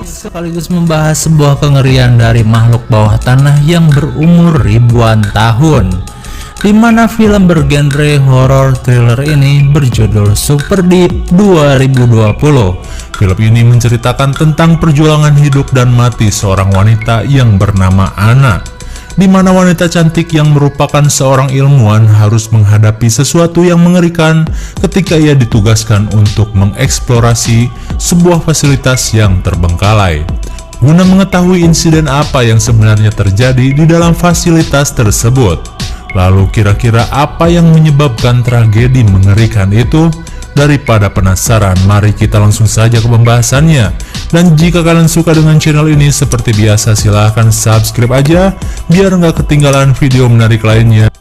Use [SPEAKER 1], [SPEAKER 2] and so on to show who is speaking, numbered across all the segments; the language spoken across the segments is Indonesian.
[SPEAKER 1] sekaligus membahas sebuah kengerian dari makhluk bawah tanah yang berumur ribuan tahun, di mana film bergenre horror thriller ini berjudul Super Deep 2020.
[SPEAKER 2] Film ini menceritakan tentang perjuangan hidup dan mati seorang wanita yang bernama Anna, di mana wanita cantik yang merupakan seorang ilmuwan harus menghadapi sesuatu yang mengerikan ketika ia ditugaskan untuk mengeksplorasi sebuah fasilitas yang terbengkalai, guna mengetahui insiden apa yang sebenarnya terjadi di dalam fasilitas tersebut. Lalu kira-kira apa yang menyebabkan tragedi mengerikan itu? Daripada penasaran, mari kita langsung saja ke pembahasannya. Dan jika kalian suka dengan channel ini, seperti biasa silahkan subscribe aja biar nggak ketinggalan video menarik lainnya.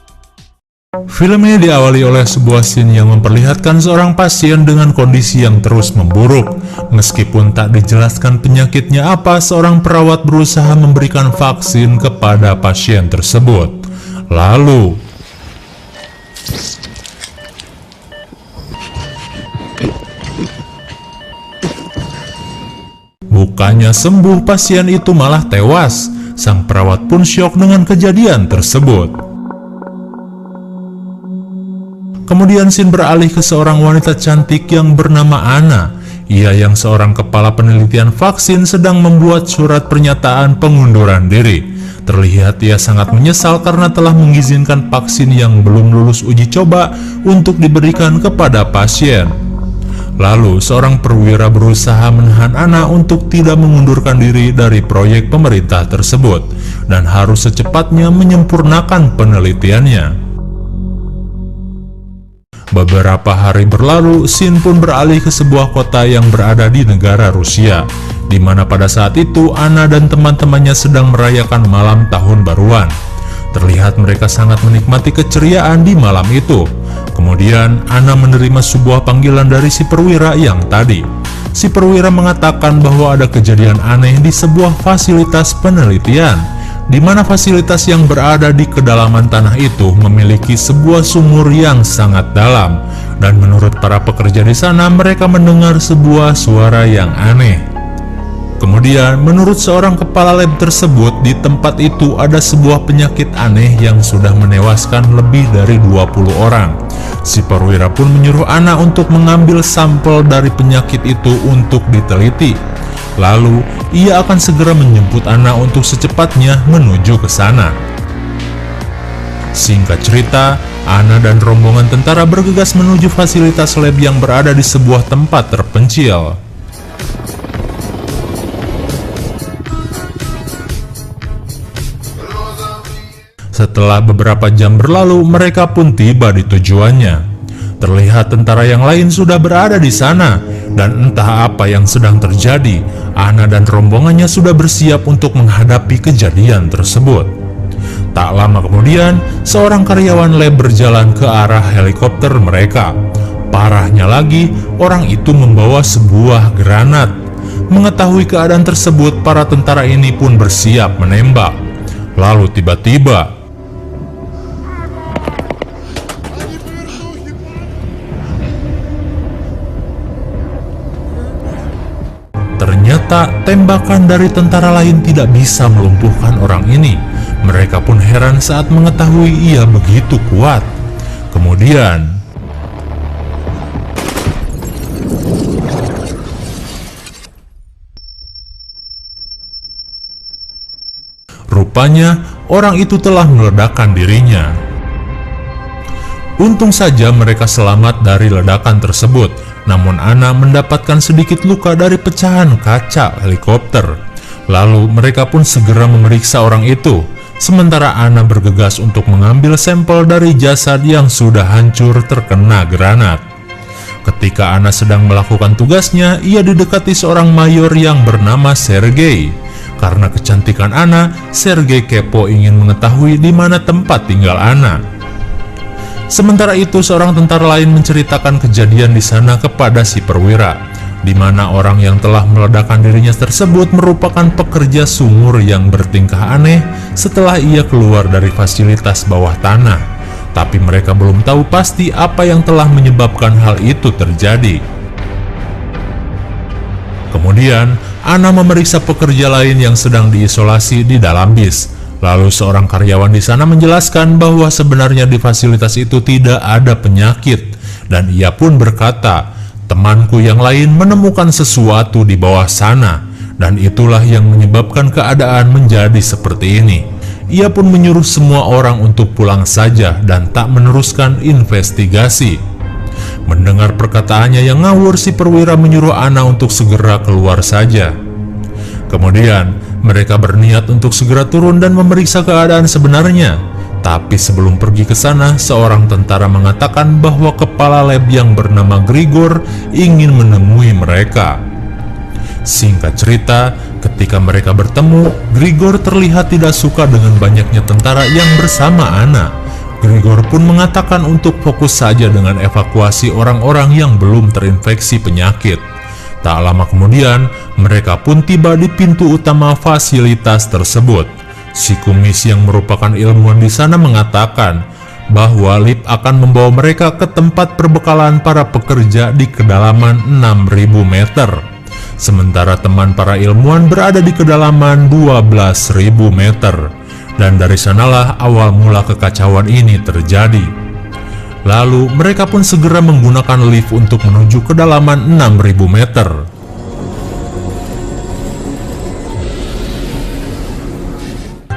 [SPEAKER 2] Film ini diawali oleh sebuah scene yang memperlihatkan seorang pasien dengan kondisi yang terus memburuk. Meskipun tak dijelaskan penyakitnya apa, seorang perawat berusaha memberikan vaksin kepada pasien tersebut. Lalu bukannya sembuh, pasien itu malah tewas. Sang perawat pun syok dengan kejadian tersebut. Kemudian scene beralih ke seorang wanita cantik yang bernama Anna. Ia yang seorang kepala penelitian vaksin sedang membuat surat pernyataan pengunduran diri. Terlihat ia sangat menyesal karena telah mengizinkan vaksin yang belum lulus uji coba untuk diberikan kepada pasien. Lalu seorang perwira berusaha menahan Anna untuk tidak mengundurkan diri dari proyek pemerintah tersebut dan harus secepatnya menyempurnakan penelitiannya. Beberapa hari berlalu, scene pun beralih ke sebuah kota yang berada di negara Rusia, di mana pada saat itu Anna dan teman-temannya sedang merayakan malam tahun baruan. Terlihat mereka sangat menikmati keceriaan di malam itu. Kemudian Anna menerima sebuah panggilan dari si perwira yang tadi. Si perwira mengatakan bahwa ada kejadian aneh di sebuah fasilitas penelitian, di mana fasilitas yang berada di kedalaman tanah itu memiliki sebuah sumur yang sangat dalam. Dan menurut para pekerja di sana, mereka mendengar sebuah suara yang aneh. Kemudian, menurut seorang kepala lab tersebut, di tempat itu ada sebuah penyakit aneh yang sudah menewaskan lebih dari 20 orang. Si perwira pun menyuruh Anna untuk mengambil sampel dari penyakit itu untuk diteliti. Lalu, ia akan segera menjemput Anna untuk secepatnya menuju ke sana. Singkat cerita, Anna dan rombongan tentara bergegas menuju fasilitas lab yang berada di sebuah tempat terpencil. Setelah beberapa jam berlalu, mereka pun tiba di tujuannya. Terlihat tentara yang lain sudah berada di sana, dan entah apa yang sedang terjadi, Anna dan rombongannya sudah bersiap untuk menghadapi kejadian tersebut. Tak lama kemudian, seorang karyawan lab berjalan ke arah helikopter mereka. Parahnya lagi, orang itu membawa sebuah granat. Mengetahui keadaan tersebut, para tentara ini pun bersiap menembak. Lalu tiba-tiba, ternyata tembakan dari tentara lain tidak bisa melumpuhkan orang ini. Mereka pun heran saat mengetahui ia begitu kuat. Kemudian, rupanya orang itu telah meledakkan dirinya. Untung saja mereka selamat dari ledakan tersebut. Namun Anna mendapatkan sedikit luka dari pecahan kaca helikopter. Lalu mereka pun segera memeriksa orang itu. Sementara Anna bergegas untuk mengambil sampel dari jasad yang sudah hancur terkena granat. Ketika Anna sedang melakukan tugasnya, ia didekati seorang mayor yang bernama Sergei. Karena kecantikan Anna, Sergei kepo ingin mengetahui di mana tempat tinggal Anna. Sementara itu, seorang tentara lain menceritakan kejadian di sana kepada si perwira, di mana orang yang telah meledakkan dirinya tersebut merupakan pekerja sumur yang bertingkah aneh setelah ia keluar dari fasilitas bawah tanah. Tapi mereka belum tahu pasti apa yang telah menyebabkan hal itu terjadi. Kemudian, Ana memeriksa pekerja lain yang sedang diisolasi di dalam bis. Lalu seorang karyawan di sana menjelaskan bahwa sebenarnya di fasilitas itu tidak ada penyakit. Dan ia pun berkata, temanku yang lain menemukan sesuatu di bawah sana. Dan itulah yang menyebabkan keadaan menjadi seperti ini. Ia pun menyuruh semua orang untuk pulang saja dan tak meneruskan investigasi. Mendengar perkataannya yang ngawur, si perwira menyuruh Ana untuk segera keluar saja. Kemudian mereka berniat untuk segera turun dan memeriksa keadaan sebenarnya. Tapi sebelum pergi ke sana, seorang tentara mengatakan bahwa kepala lab yang bernama Grigor ingin menemui mereka. Singkat cerita, ketika mereka bertemu, Grigor terlihat tidak suka dengan banyaknya tentara yang bersama Ana. Grigor pun mengatakan untuk fokus saja dengan evakuasi orang-orang yang belum terinfeksi penyakit. Tak lama kemudian, mereka pun tiba di pintu utama fasilitas tersebut. Si kumis yang merupakan ilmuwan di sana mengatakan bahwa lift akan membawa mereka ke tempat perbekalan para pekerja di kedalaman 6.000 meter. Sementara teman para ilmuwan berada di kedalaman 12.000 meter. Dan dari sanalah awal mula kekacauan ini terjadi. Lalu mereka pun segera menggunakan lift untuk menuju kedalaman 6.000 meter.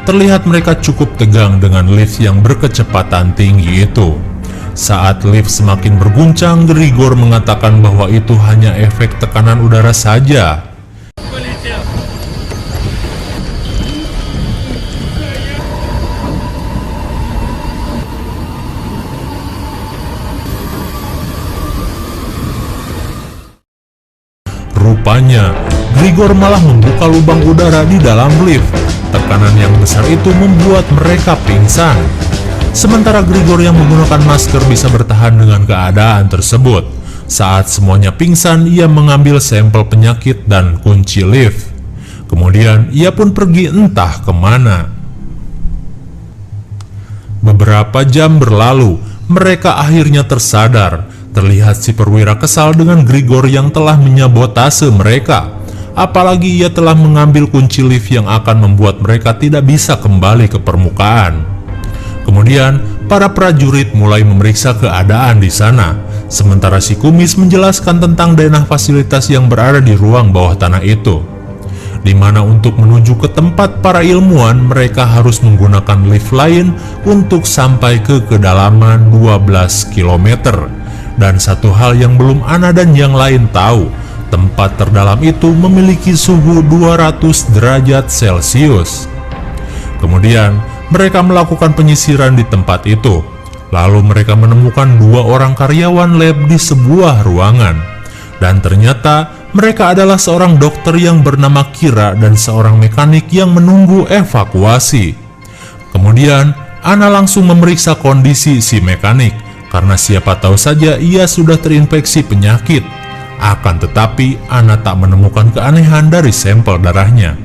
[SPEAKER 2] Terlihat mereka cukup tegang dengan lift yang berkecepatan tinggi itu. Saat lift semakin berguncang, Grigor mengatakan bahwa itu hanya efek tekanan udara saja. Rupanya, Grigor malah membuka lubang udara di dalam lift. Tekanan yang besar itu membuat mereka pingsan. Sementara Grigor yang menggunakan masker bisa bertahan dengan keadaan tersebut. Saat semuanya pingsan, ia mengambil sampel penyakit dan kunci lift. Kemudian, ia pun pergi entah kemana. Beberapa jam berlalu, mereka akhirnya tersadar. Terlihat si perwira kesal dengan Grigor yang telah menyabotase mereka. Apalagi ia telah mengambil kunci lift yang akan membuat mereka tidak bisa kembali ke permukaan. Kemudian, para prajurit mulai memeriksa keadaan di sana. Sementara si kumis menjelaskan tentang denah fasilitas yang berada di ruang bawah tanah itu. Di mana untuk menuju ke tempat para ilmuwan, mereka harus menggunakan lift lain untuk sampai ke kedalaman 12 km. Dan satu hal yang belum Ana dan yang lain tahu, tempat terdalam itu memiliki suhu 200 derajat Celcius. Kemudian, mereka melakukan penyisiran di tempat itu. Lalu mereka menemukan 2 orang karyawan lab di sebuah ruangan. Dan ternyata mereka adalah seorang dokter yang bernama Kira dan seorang mekanik yang menunggu evakuasi. Kemudian, Ana langsung memeriksa kondisi si mekanik, karena siapa tahu saja ia sudah terinfeksi penyakit. Akan tetapi, Ana tak menemukan keanehan dari sampel darahnya.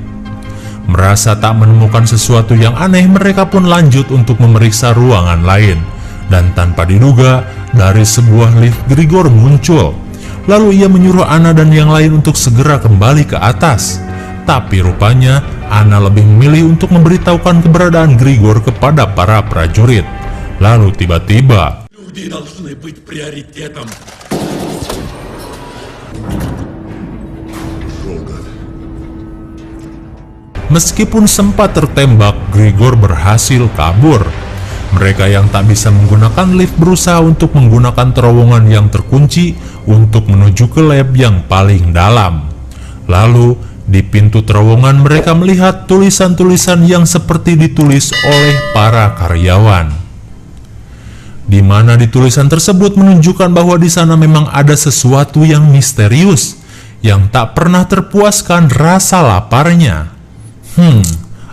[SPEAKER 2] Merasa tak menemukan sesuatu yang aneh, mereka pun lanjut untuk memeriksa ruangan lain. Dan tanpa diduga, dari sebuah lift Grigor muncul. Lalu ia menyuruh Ana dan yang lain untuk segera kembali ke atas. Tapi rupanya, Ana lebih memilih untuk memberitahukan keberadaan Grigor kepada para prajurit. Lalu tiba-tiba, meskipun sempat tertembak, Grigor berhasil kabur. Mereka yang tak bisa menggunakan lift berusaha untuk menggunakan terowongan yang terkunci untuk menuju ke lab yang paling dalam. Lalu, di pintu terowongan mereka melihat tulisan-tulisan yang seperti ditulis oleh para karyawan. Di mana di tulisan tersebut menunjukkan bahwa di sana memang ada sesuatu yang misterius, yang tak pernah terpuaskan rasa laparnya.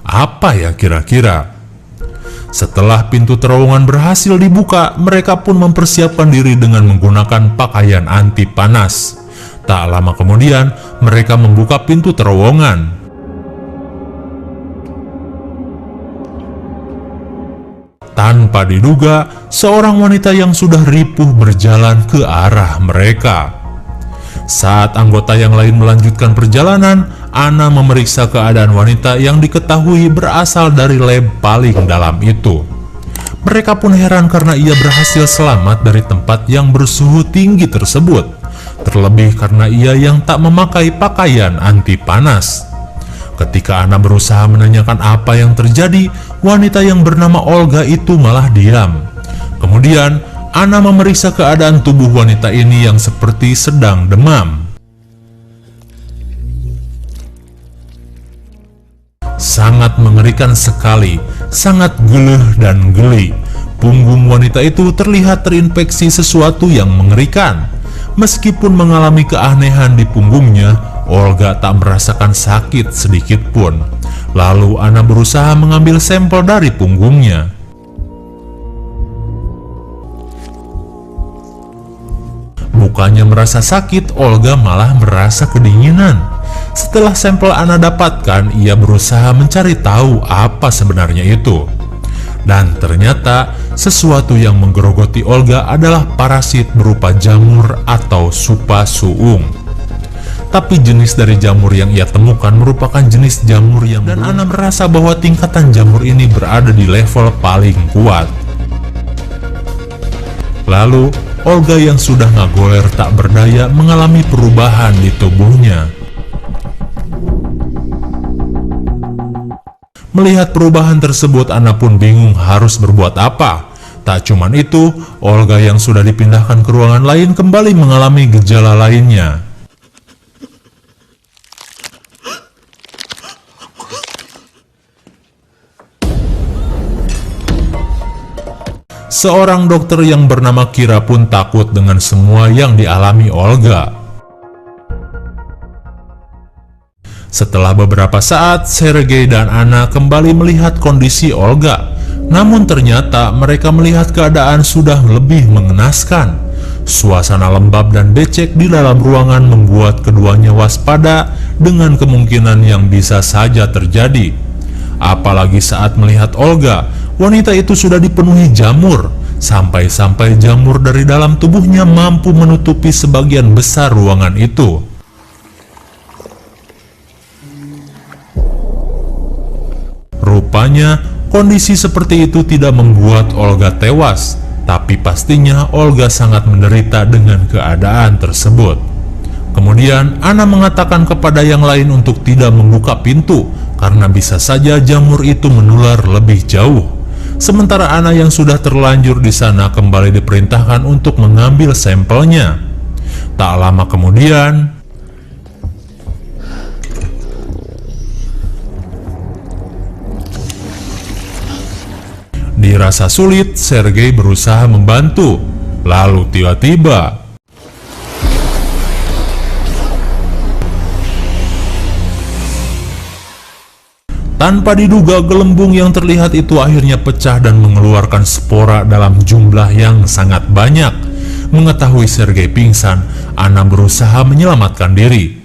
[SPEAKER 2] Apa ya kira-kira? Setelah pintu terowongan berhasil dibuka, mereka pun mempersiapkan diri dengan menggunakan pakaian anti panas. Tak lama kemudian, mereka membuka pintu terowongan. Tanpa diduga, seorang wanita yang sudah ripuh berjalan ke arah mereka. Saat anggota yang lain melanjutkan perjalanan, Anna memeriksa keadaan wanita yang diketahui berasal dari lab paling dalam itu. Mereka pun heran karena ia berhasil selamat dari tempat yang bersuhu tinggi tersebut, terlebih karena ia yang tak memakai pakaian anti panas. Ketika Anna berusaha menanyakan apa yang terjadi, wanita yang bernama Olga itu malah diam. Kemudian, Anna memeriksa keadaan tubuh wanita ini yang seperti sedang demam. Sangat mengerikan sekali, sangat geluh dan geli. Punggung wanita itu terlihat terinfeksi sesuatu yang mengerikan. Meskipun mengalami keanehan di punggungnya, Olga tak merasakan sakit sedikit pun. Lalu Anna berusaha mengambil sampel dari punggungnya. Bukannya merasa sakit, Olga malah merasa kedinginan. Setelah sampel Anna dapatkan, ia berusaha mencari tahu apa sebenarnya itu. Dan ternyata sesuatu yang menggerogoti Olga adalah parasit berupa jamur atau supa suung. Tapi jenis dari jamur yang ia temukan merupakan jenis jamur yang dan Anna merasa bahwa tingkatan jamur ini berada di level paling kuat. Lalu Olga yang sudah ngagoler tak berdaya mengalami perubahan di tubuhnya. Melihat perubahan tersebut, Anna pun bingung harus berbuat apa. Tak cuman itu, Olga yang sudah dipindahkan ke ruangan lain kembali mengalami gejala lainnya. Seorang dokter yang bernama Kira pun takut dengan semua yang dialami Olga. Setelah beberapa saat, Sergei dan Anna kembali melihat kondisi Olga. Namun ternyata mereka melihat keadaan sudah lebih mengenaskan. Suasana lembab dan becek di dalam ruangan membuat keduanya waspada dengan kemungkinan yang bisa saja terjadi. Apalagi saat melihat Olga, wanita itu sudah dipenuhi jamur. Sampai-sampai jamur dari dalam tubuhnya mampu menutupi sebagian besar ruangan itu. Rupanya, kondisi seperti itu tidak membuat Olga tewas, tapi pastinya Olga sangat menderita dengan keadaan tersebut. Kemudian, Anna mengatakan kepada yang lain untuk tidak membuka pintu, karena bisa saja jamur itu menular lebih jauh. Sementara Anna yang sudah terlanjur di sana kembali diperintahkan untuk mengambil sampelnya. Tak lama kemudian, dirasa sulit, Sergei berusaha membantu. Lalu tiba-tiba tanpa diduga, gelembung yang terlihat itu akhirnya pecah dan mengeluarkan spora dalam jumlah yang sangat banyak. Mengetahui Sergei pingsan, Anna berusaha menyelamatkan diri.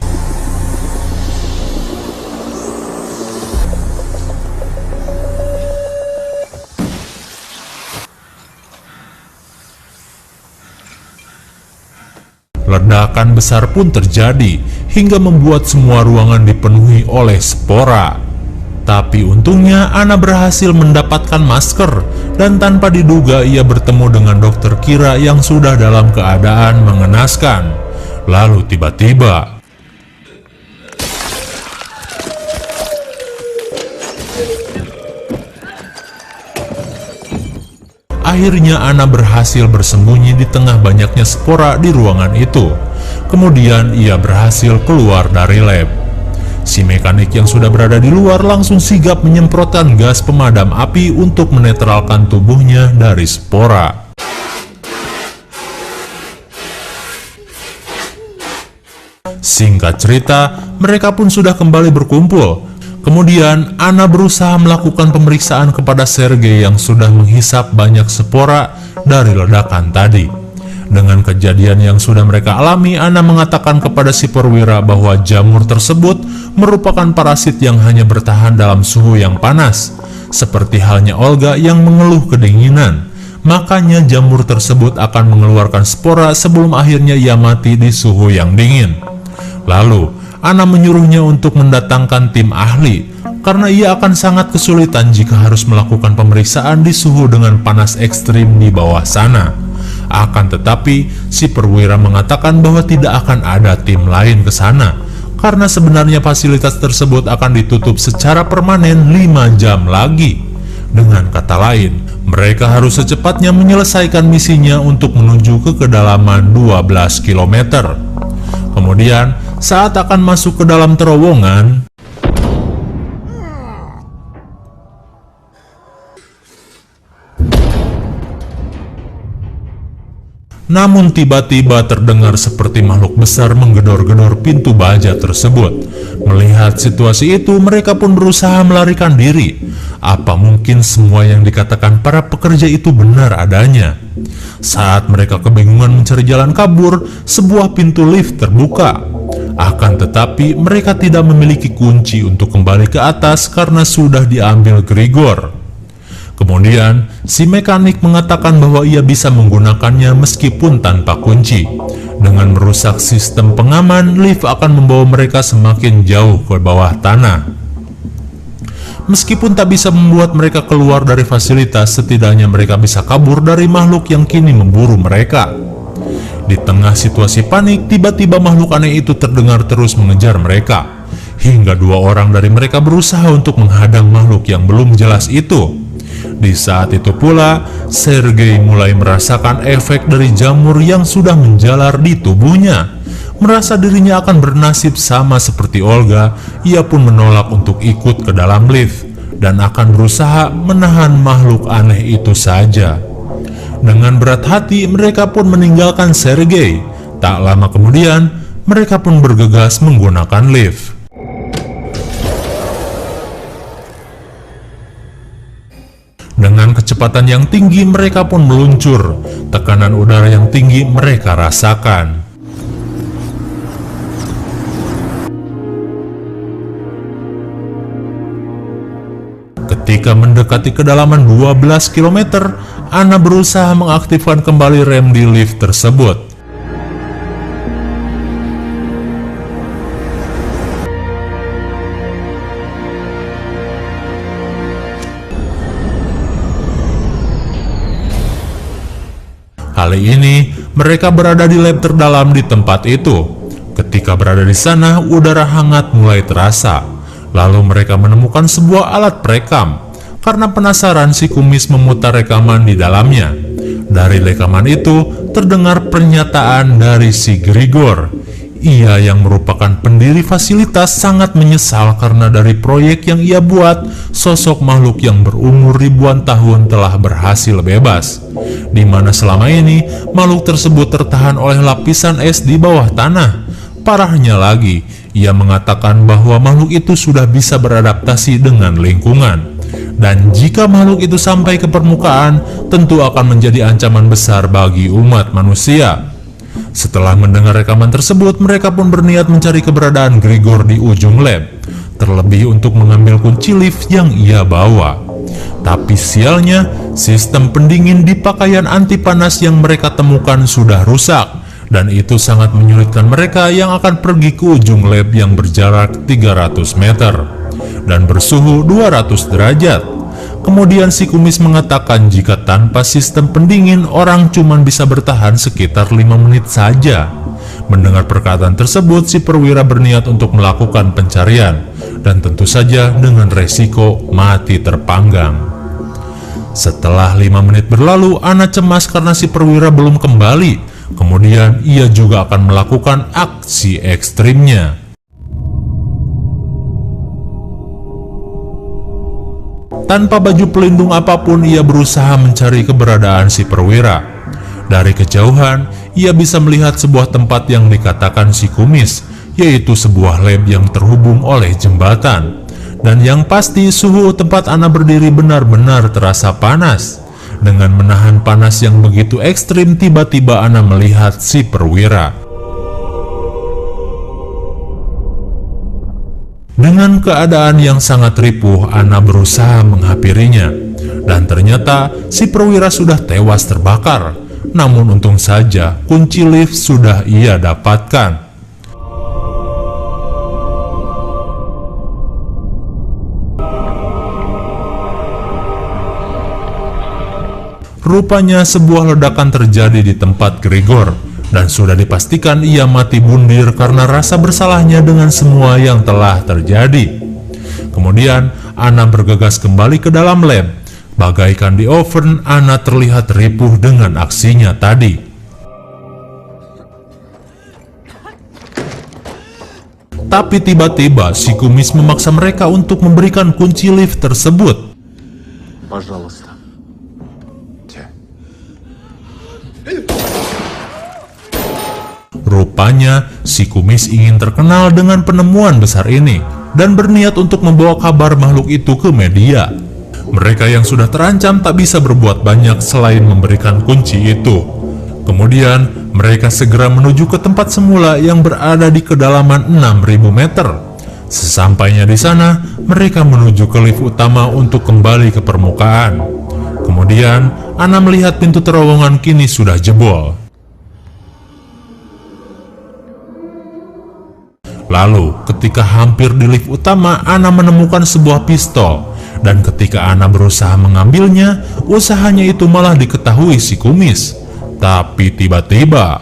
[SPEAKER 2] Ledakan besar pun terjadi hingga membuat semua ruangan dipenuhi oleh spora. Tapi untungnya Anna berhasil mendapatkan masker dan tanpa diduga ia bertemu dengan dokter Kira yang sudah dalam keadaan mengenaskan. Lalu tiba-tiba akhirnya Anna berhasil bersembunyi di tengah banyaknya spora di ruangan itu. Kemudian ia berhasil keluar dari lab. Si mekanik yang sudah berada di luar langsung sigap menyemprotkan gas pemadam api untuk menetralkan tubuhnya dari spora. Singkat cerita, mereka pun sudah kembali berkumpul. Kemudian, Anna berusaha melakukan pemeriksaan kepada Sergei yang sudah menghisap banyak spora dari ledakan tadi. Dengan kejadian yang sudah mereka alami, Anna mengatakan kepada si perwira bahwa jamur tersebut merupakan parasit yang hanya bertahan dalam suhu yang panas. Seperti halnya Olga yang mengeluh kedinginan. Makanya jamur tersebut akan mengeluarkan spora sebelum akhirnya ia mati di suhu yang dingin. Lalu, Ana menyuruhnya untuk mendatangkan tim ahli, karena ia akan sangat kesulitan jika harus melakukan pemeriksaan di suhu dengan panas ekstrim di bawah sana. Akan tetapi, si perwira mengatakan bahwa tidak akan ada tim lain ke sana, karena sebenarnya fasilitas tersebut akan ditutup secara permanen 5 jam lagi. Dengan kata lain, mereka harus secepatnya menyelesaikan misinya untuk menuju ke kedalaman 12 km. Kemudian, saat akan masuk ke dalam terowongan, namun tiba-tiba terdengar seperti makhluk besar menggedor-gedor pintu baja tersebut. Melihat situasi itu, mereka pun berusaha melarikan diri. Apa mungkin semua yang dikatakan para pekerja itu benar adanya? Saat mereka kebingungan mencari jalan kabur, sebuah pintu lift terbuka. Akan tetapi, mereka tidak memiliki kunci untuk kembali ke atas karena sudah diambil Grigor. Kemudian, si mekanik mengatakan bahwa ia bisa menggunakannya meskipun tanpa kunci. Dengan merusak sistem pengaman, lift akan membawa mereka semakin jauh ke bawah tanah. Meskipun tak bisa membuat mereka keluar dari fasilitas, setidaknya mereka bisa kabur dari makhluk yang kini memburu mereka. Di tengah situasi panik, tiba-tiba makhluk aneh itu terdengar terus mengejar mereka. Hingga 2 orang dari mereka berusaha untuk menghadang makhluk yang belum jelas itu. Di saat itu pula, Sergei mulai merasakan efek dari jamur yang sudah menjalar di tubuhnya. Merasa dirinya akan bernasib sama seperti Olga, ia pun menolak untuk ikut ke dalam lift dan akan berusaha menahan makhluk aneh itu saja. Dengan berat hati, mereka pun meninggalkan Sergei. Tak lama kemudian, mereka pun bergegas menggunakan lift. Dengan kecepatan yang tinggi, mereka pun meluncur. Tekanan udara yang tinggi mereka rasakan. Ketika mendekati kedalaman 12 km, Ana berusaha mengaktifkan kembali rem di lift tersebut. Kali ini, mereka berada di lab terdalam di tempat itu. Ketika berada di sana, udara hangat mulai terasa. Lalu mereka menemukan sebuah alat perekam. Karena penasaran, si kumis memutar rekaman di dalamnya. Dari rekaman itu, terdengar pernyataan dari si Grigor. Ia yang merupakan pendiri fasilitas sangat menyesal karena dari proyek yang ia buat, sosok makhluk yang berumur ribuan tahun telah berhasil bebas. Di mana selama ini, makhluk tersebut tertahan oleh lapisan es di bawah tanah. Parahnya lagi, ia mengatakan bahwa makhluk itu sudah bisa beradaptasi dengan lingkungan. Dan jika makhluk itu sampai ke permukaan, tentu akan menjadi ancaman besar bagi umat manusia. Setelah mendengar rekaman tersebut, mereka pun berniat mencari keberadaan Grigor di ujung lab, terlebih untuk mengambil kunci lift yang ia bawa. Tapi sialnya, sistem pendingin di pakaian anti panas yang mereka temukan sudah rusak, dan itu sangat menyulitkan mereka yang akan pergi ke ujung lab yang berjarak 300 meter dan bersuhu 200 derajat. Kemudian si kumis mengatakan jika tanpa sistem pendingin, orang cuma bisa bertahan sekitar 5 menit saja. Mendengar perkataan tersebut, si perwira berniat untuk melakukan pencarian, dan tentu saja dengan resiko mati terpanggang. Setelah 5 menit berlalu, Ana cemas karena si perwira belum kembali. Kemudian ia juga akan melakukan aksi ekstrimnya. Tanpa baju pelindung apapun, ia berusaha mencari keberadaan si perwira. Dari kejauhan, ia bisa melihat sebuah tempat yang dikatakan si kumis, yaitu sebuah lab yang terhubung oleh jembatan. Dan yang pasti, suhu tempat Ana berdiri benar-benar terasa panas. Dengan menahan panas yang begitu ekstrim, tiba-tiba Ana melihat si perwira. Dengan keadaan yang sangat ripuh, Ana berusaha menghampirinya. Dan ternyata si perwira sudah tewas terbakar. Namun untung saja kunci lift sudah ia dapatkan. Rupanya sebuah ledakan terjadi di tempat Grigor, dan sudah dipastikan ia mati bundir karena rasa bersalahnya dengan semua yang telah terjadi. Kemudian Anna bergegas kembali ke dalam lab. Bagaikan di oven, Anna terlihat ripuh dengan aksinya tadi. Tapi tiba-tiba si kumis memaksa mereka untuk memberikan kunci lift tersebut.
[SPEAKER 3] Пожалуйста.
[SPEAKER 2] Rupanya si kumis ingin terkenal dengan penemuan besar ini dan berniat untuk membawa kabar makhluk itu ke media. Mereka yang sudah terancam tak bisa berbuat banyak selain memberikan kunci itu. Kemudian mereka segera menuju ke tempat semula yang berada di kedalaman 6.000 meter. Sesampainya di sana, mereka menuju ke lift utama untuk kembali ke permukaan. Kemudian Anna melihat pintu terowongan kini sudah jebol. Lalu, ketika hampir di lift utama, Anna menemukan sebuah pistol. Dan ketika Anna berusaha mengambilnya, usahanya itu malah diketahui si kumis. Tapi tiba-tiba,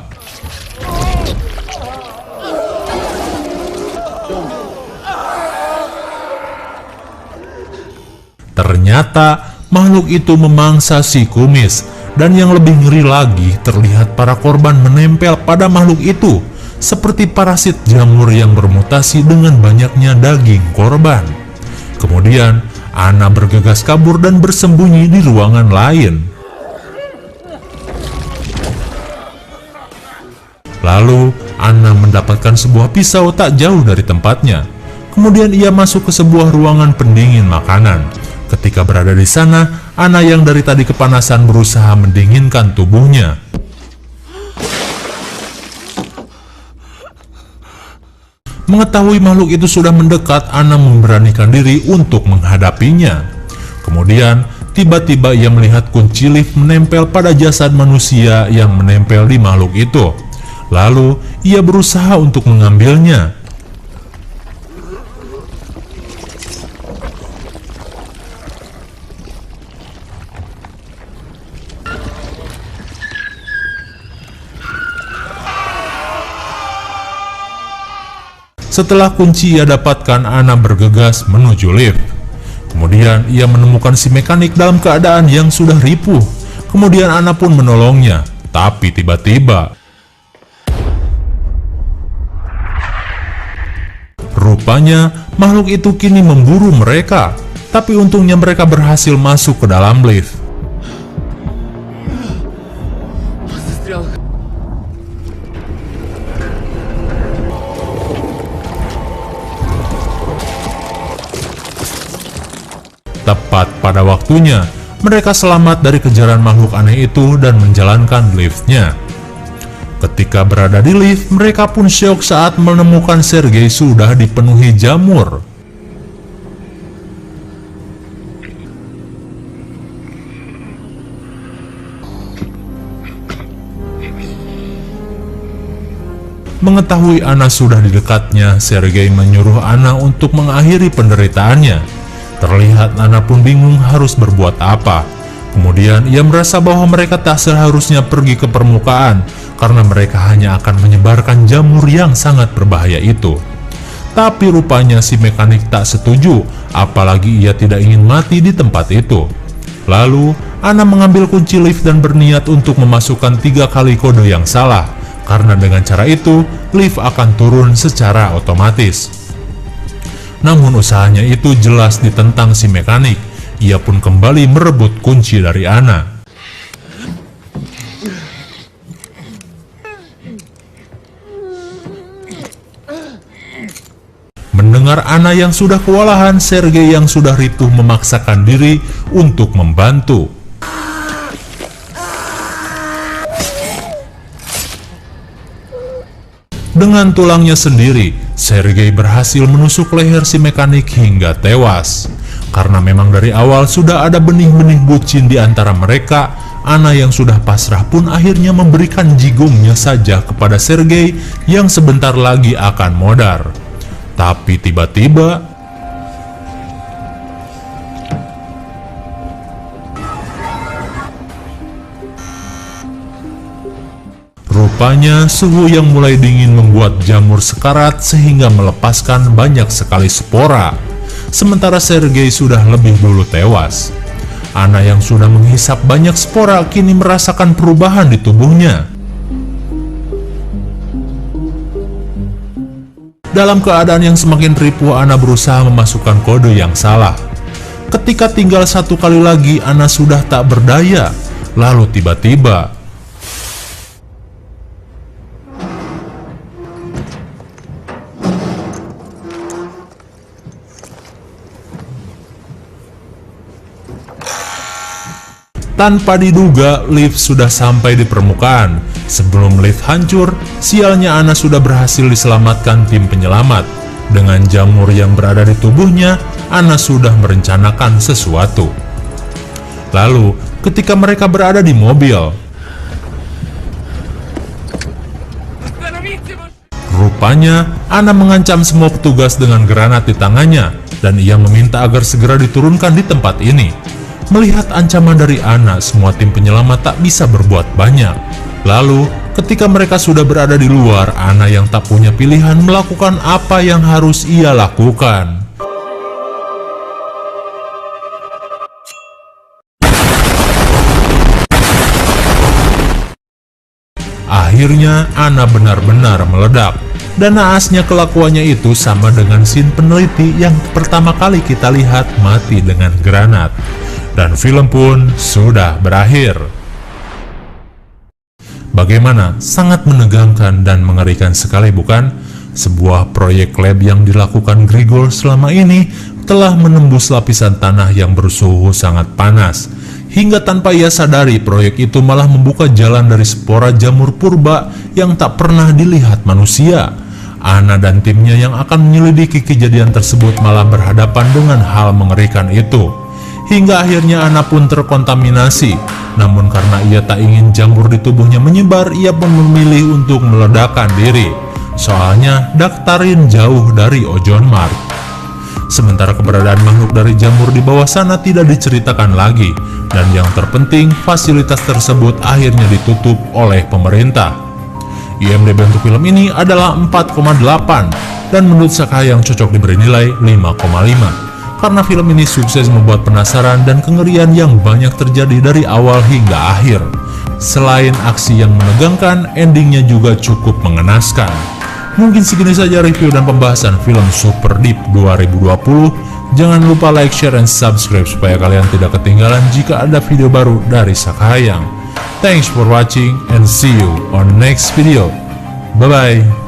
[SPEAKER 2] ternyata makhluk itu memangsa si kumis. Dan yang lebih ngeri lagi, terlihat para korban menempel pada makhluk itu, seperti parasit jamur yang bermutasi dengan banyaknya daging korban. Kemudian, Anna bergegas kabur dan bersembunyi di ruangan lain. Lalu, Anna mendapatkan sebuah pisau tak jauh dari tempatnya. Kemudian ia masuk ke sebuah ruangan pendingin makanan. Ketika berada di sana, Anna yang dari tadi kepanasan berusaha mendinginkan tubuhnya. Mengetahui makhluk itu sudah mendekat, Anna memberanikan diri untuk menghadapinya. Kemudian, tiba-tiba ia melihat kunci lift menempel pada jasad manusia yang menempel di makhluk itu. Lalu, ia berusaha untuk mengambilnya. Setelah kunci ia dapatkan, Anna bergegas menuju lift. Kemudian ia menemukan si mekanik dalam keadaan yang sudah ripuh. Kemudian Anna pun menolongnya. Tapi tiba-tiba, rupanya makhluk itu kini memburu mereka. Tapi untungnya mereka berhasil masuk ke dalam lift. Tepat pada waktunya, mereka selamat dari kejaran makhluk aneh itu dan menjalankan liftnya. Ketika berada di lift, mereka pun syok saat menemukan Sergei sudah dipenuhi jamur. Mengetahui Anna sudah di dekatnya, Sergei menyuruh Anna untuk mengakhiri penderitaannya. Terlihat Anna pun bingung harus berbuat apa. Kemudian ia merasa bahwa mereka tak seharusnya pergi ke permukaan karena mereka hanya akan menyebarkan jamur yang sangat berbahaya itu. Tapi rupanya si mekanik tak setuju, apalagi ia tidak ingin mati di tempat itu. Lalu Anna mengambil kunci lift dan berniat untuk memasukkan 3 kali kode yang salah, karena dengan cara itu lift akan turun secara otomatis. Namun usahanya itu jelas ditentang si mekanik. Ia pun kembali merebut kunci dari Anna. Mendengar Anna yang sudah kewalahan, Sergei yang sudah ripuh memaksakan diri untuk membantu. Dengan tulangnya sendiri, Sergei berhasil menusuk leher si mekanik hingga tewas. Karena memang dari awal sudah ada benih-benih bucin di antara mereka, Anna yang sudah pasrah pun akhirnya memberikan jigongnya saja kepada Sergei yang sebentar lagi akan modar. Tapi tiba-tiba, Rupanya suhu yang mulai dingin membuat jamur sekarat sehingga melepaskan banyak sekali spora. Sementara Sergei sudah lebih dulu tewas. Anna yang sudah menghisap banyak spora kini merasakan perubahan di tubuhnya. Dalam keadaan yang semakin ripuh, Anna berusaha memasukkan kode yang salah. Ketika tinggal satu kali lagi, Anna sudah tak berdaya. Lalu tiba-tiba tanpa diduga, lift sudah sampai di permukaan. Sebelum lift hancur, sialnya Anna sudah berhasil diselamatkan tim penyelamat. Dengan jamur yang berada di tubuhnya, Anna sudah merencanakan sesuatu. Lalu, ketika mereka berada di mobil, rupanya Anna mengancam semua petugas dengan granat di tangannya, dan ia meminta agar segera diturunkan di tempat ini. Melihat ancaman dari Anna, semua tim penyelamat tak bisa berbuat banyak. Lalu, ketika mereka sudah berada di luar, Anna yang tak punya pilihan melakukan apa yang harus ia lakukan. Akhirnya, Anna benar-benar meledak. Dan naasnya kelakuannya itu sama dengan scene peneliti yang pertama kali kita lihat mati dengan granat. Dan film pun sudah berakhir. Bagaimana? Sangat menegangkan dan mengerikan sekali, bukan? Sebuah proyek lab yang dilakukan Grigor selama ini telah menembus lapisan tanah yang bersuhu sangat panas. Hingga tanpa ia sadari, proyek itu malah membuka jalan dari spora jamur purba yang tak pernah dilihat manusia. Anna dan timnya yang akan menyelidiki kejadian tersebut malah berhadapan dengan hal mengerikan itu. Hingga akhirnya Anna pun terkontaminasi. Namun karena ia tak ingin jamur di tubuhnya menyebar, ia pun memilih untuk meledakkan diri. Soalnya Daktarin jauh dari Ojon Mark. Sementara keberadaan makhluk dari jamur di bawah sana tidak diceritakan lagi. Dan yang terpenting, fasilitas tersebut akhirnya ditutup oleh pemerintah. IMDb untuk film ini adalah 4,8 dan menurut Sakai yang cocok diberi nilai 5,5. Karena film ini sukses membuat penasaran dan kengerian yang banyak terjadi dari awal hingga akhir. Selain aksi yang menegangkan, endingnya juga cukup mengenaskan. Mungkin segini saja review dan pembahasan film Super Deep 2020. Jangan lupa like, share, dan subscribe supaya kalian tidak ketinggalan jika ada video baru dari Sakahayang. Thanks for watching and see you on next video. Bye-bye.